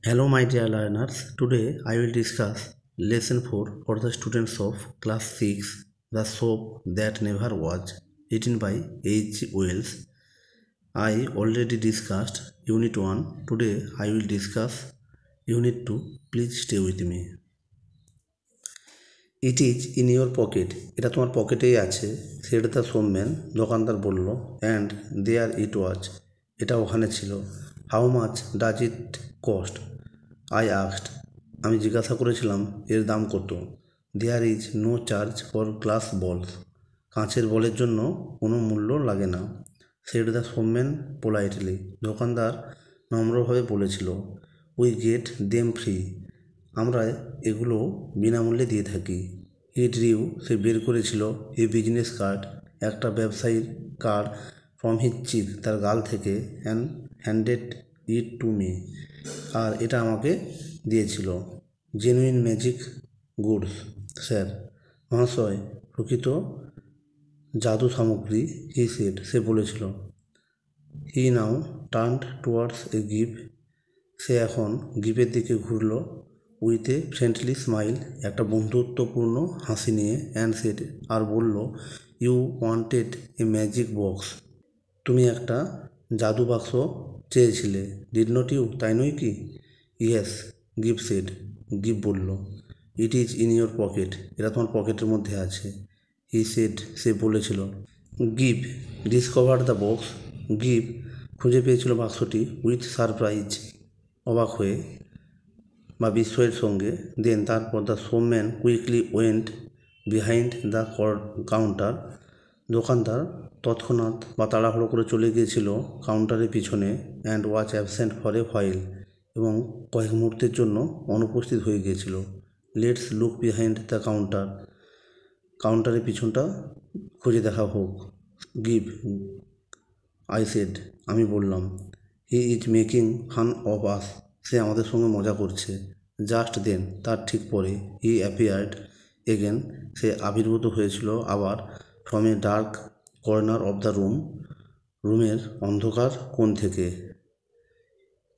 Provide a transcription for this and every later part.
Hello my dear learners, today I will discuss lesson 4 for the students of class 6, The Soap That Never Was, written by H. Wells. I already discussed Unit 1, today I will discuss Unit 2, please stay with me. It is in your pocket, এটা তোমার পকেটেই আছে, said the shopman, দোকানদার বলল, and দেয়ার ইট ওয়াজ, এটা ওখানে ছিল। How much does it cost, I asked, আমি জিজ্ঞাসা করেছিলাম এর দাম কত। There is no charge for glass balls, কাঁচের বলের জন্য কোনো মূল্য লাগে না। সেড দ্য সোমম্যান পোলাইটলি, দোকানদার নম্রভাবে বলেছিল। উই গেট দেম ফ্রি, আমরা এগুলো বিনামূল্যে দিয়ে থাকি। হি ড্রিউ, সে বের করেছিল, এ বিজনেস কার্ড, একটা ব্যবসায়ীর কার্ড, ফ্রম হিজ চিক, তার গাল থেকে, and handed it to me, আর এটা আমাকে দিয়েছিল। জেনুইন ম্যাজিক গুডস স্যার, মহাশয়, প্রকৃত জাদু সামগ্রী, হি সেড, সে বলেছিল। He now turned towards a গিভ, সে এখন গিফের দিকে ঘুরল, উইথ এ ফ্রেন্ডলি স্মাইল, একটা বন্ধুত্বপূর্ণ হাসি নিয়ে, অ্যান্ড সেড, আর বলল, you wanted a magic box, তুমি একটা জাদু বাক্স চেয়েছিলে, ডিড নট ইউ, তাই নয় কি? ইয়েস, গিভ সেড, গিভ বলল। It is in your pocket, এটা তোমার পকেটের মধ্যে আছে। হি সেড, সে বলেছিল। Give discover the box, give খুঁজে পেয়েছিল বাক্সটি, উইথ সারপ্রাইজ, অবাক হয়ে বা বিস্ময়ের সঙ্গে। দেন তারপর the shopman quickly went behind the counter, দোকানদার তৎক্ষণাৎ বা তাড়াহুড়ো করে চলে গিয়েছিল কাউন্টারের পিছনে, and was absent for a while, এবং কয়েক মুহূর্তের জন্য অনুপস্থিত হয়ে গিয়েছিল। Let's look behind the counter, কাউন্টারের পিছনটা খুঁজে দেখা হোক। গিভ, আই সেড, আমি বললাম। He is making fun of us, সে আমাদের সঙ্গে মজা করছে। জাস্ট দেন, তার ঠিক পরে, হি অ্যাপিয়ার্ড এগেন, সে আবির্ভূত হয়েছিল আবার, from a dark corner of the room, রুমের অন্ধকার কোণ থেকে।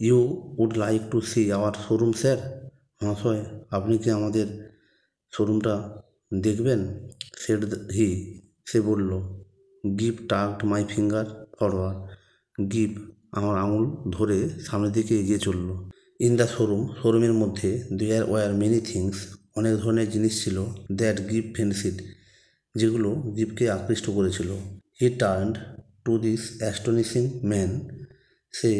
You would like to see our showroom sir, মহাশয়, আপনি কি আমাদের শোরুমটা দেখবেন? সেড হি, সে বলল। Giv tugged my finger forward, Giv আমার আঙুল ধরে সামনের দিকে এগিয়ে চলল। ইন দ্য শোরুম, শোরুমের মধ্যে, দেয়ার ওয়ার মেনি থিংস, অনেক ধরনের জিনিস ছিল, দ্যাট গিভ ফেন্সিড, যেগুলো গিভকে আকৃষ্ট করেছিল। He turned to this astonishing man, সে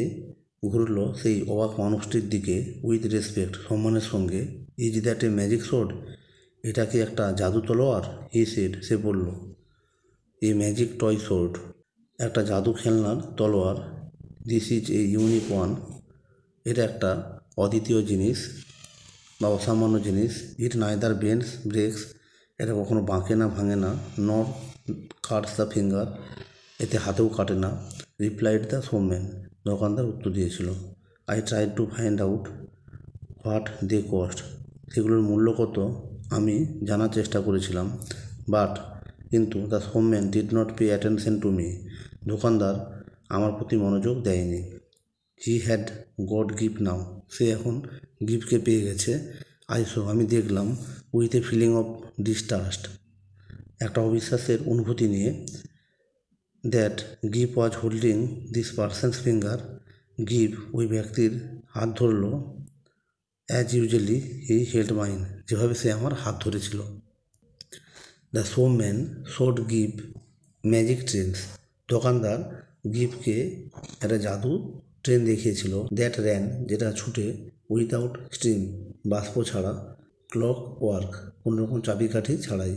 ঘুরল সেই অবাক মানুষটির দিকে, উইথ রেসপেক্ট, সম্মানের সঙ্গে। Is that a magic sword, এটা কি একটা জাদু তলোয়ার? হি সেড, সে বলল। এ ম্যাজিক টয় সোর্ড, একটা জাদু খেলনার তলোয়ার। This is a unique one, এটা একটা অদ্বিতীয় জিনিস বা অসামান্য জিনিস। ইট নাইদার বেন্ডস ব্রেক্স, এটা কখনো বাঁকে না, ভাঙে না। নট কাটস দ্য ফিঙ্গার, এতে হাতেও কাটে না। রিপ্লাইড দ্য সোমম্যান, দোকানদার উত্তর দিয়েছিল। I tried to find out what they cost, সেগুলোর মূল্য কত আমি জানার চেষ্টা করেছিলাম। বাট, কিন্তু the shopman did not pay attention to me, দোকানদার আমার প্রতি মনোযোগ দেয়নি। He had got gift now, সে এখন গিফটকে পেয়ে গেছে। আইসো, আমি দেখলাম, with a feeling of distrust, একটা অবিশ্বাসের অনুভূতি নিয়ে, that Giv was holding this person's finger, Giv ওই ব্যক্তির হাত ধরল, অ্যাজ ইউজুয়ালি হি হেল্ড মাইন, যেভাবে সে আমার হাত ধরেছিল। দ্য সোমম্যান শোড গিভ ম্যাজিক ট্রেনস, দোকানদার গিভকে একটা জাদু ট্রেন দেখিয়েছিল। দ্যাট র্যান, যেটা ছুটে, উইথাউট স্টিম, বাষ্প ছাড়া, ক্লক ওয়ার্ক, কোনোরকম চাবিকাঠি ছাড়াই,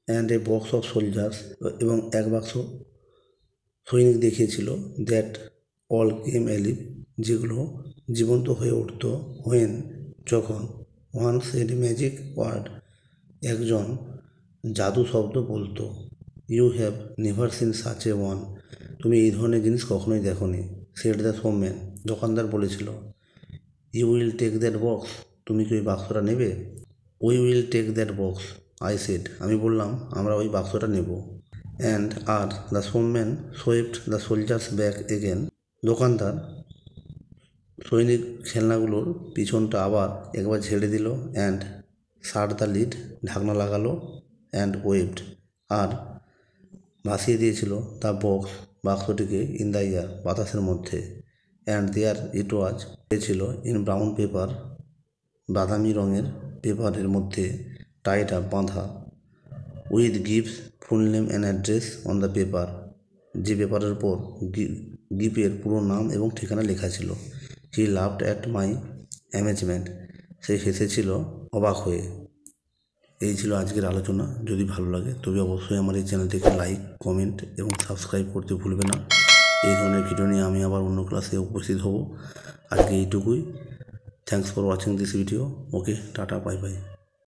and a box of soldiers, এবং এক বাক্স সৈনিক দেখিয়েছিল। দ্যাট অল কেম অ্যালিভ, যেগুলো জীবন্ত হয়ে উঠত। হোয়েন, যখন, ওয়ান সেড ম্যাজিক ওয়ার্ড, একজন জাদু শব্দ বলতো। You have never seen such a one, তুমি এই ধরনের জিনিস কখনোই দেখোনি। সেড দ্য সোমম্যান, দোকানদার বলেছিল। You will take that box, তুমি কি ওই বাক্সটা নেবে? We will take that box, I said, আমি বললাম, আমরা ওই বাক্সটা নেব। অ্যান্ড আর the shopman swept the soldiers back again, দোকানদার সৈনিক খেলনাগুলোর পিছনটা আবার একবার ঝেড়ে দিল অ্যান্ড শার্ট দ্য লিড, ঢাকনা লাগালো অ্যান্ড ওয়েভড, আর ভাসিয়ে দিয়েছিল দ্য বক্স, বাক্সটিকে ইন দ্য এয়ার, বাতাসের মধ্যে। অ্যান্ড দেয়ার ইট ওয়াজ, ছিল ইন ব্রাউন পেপার, বাদামি রঙের পেপারের মধ্যে, টাইট আপ, বাঁধা, with gives full name and address on the paper, যে পেপারের উপর গিফের পুরো নাম এবং ঠিকানা লেখা ছিল। He laughed at my amazement, সে হেসেছিল অবাক হয়ে। এই ছিল আজকের আলোচনা। যদি ভালো লাগে তবে অবশ্যই আমার এই চ্যানেলটিকে লাইক, কমেন্ট এবং সাবস্ক্রাইব করতে ভুলবে না। এই ধরনের ভিডিও নিয়ে আমি আবার অন্য ক্লাসে উপস্থিত হব। আজকে এইটুকুই। Thanks for watching this video. Okay, tata, bye bye.